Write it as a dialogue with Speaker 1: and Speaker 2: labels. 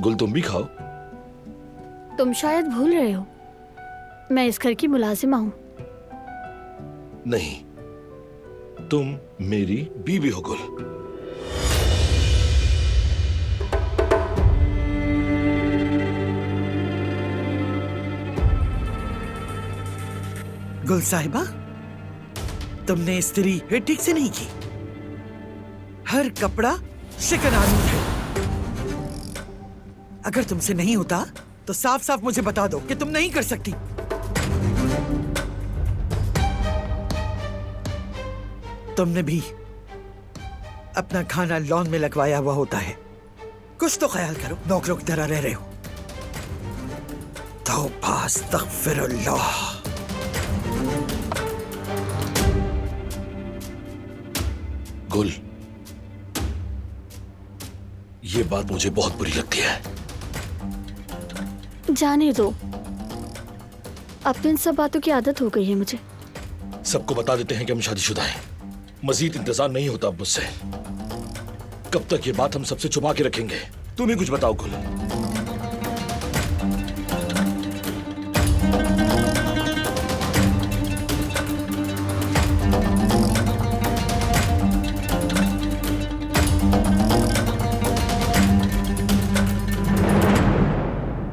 Speaker 1: गुल तुम भी खाओ।
Speaker 2: तुम शायद भूल रहे हो, मैं इस घर की मुलाजिमा हूँ।
Speaker 1: नहीं, तुम मेरी बीवी हो गुल।
Speaker 3: गुल साहिबा, तुमने इस्त्री फिर ठीक से नहीं की। हर कपड़ा शिकनानी है। अगर तुमसे नहीं होता तो साफ साफ मुझे बता दो कि तुम नहीं कर सकती। तुमने भी अपना खाना लॉन में लगवाया हुआ होता है। कुछ तो ख्याल करो, नौकरों की तरह रह रहे हो। तौबा अस्तगफिरुल्लाह।
Speaker 1: गुल, ये बात मुझे बहुत बुरी लगती है।
Speaker 2: जाने दो, अब इन सब बातों की आदत हो गई है मुझे।
Speaker 1: सबको बता देते हैं कि हम शादीशुदा हैं। मजीद इंतजार नहीं होता अब मुझसे। कब तक ये बात हम सबसे छुपा के रखेंगे? तुम ही कुछ बताओ गुल।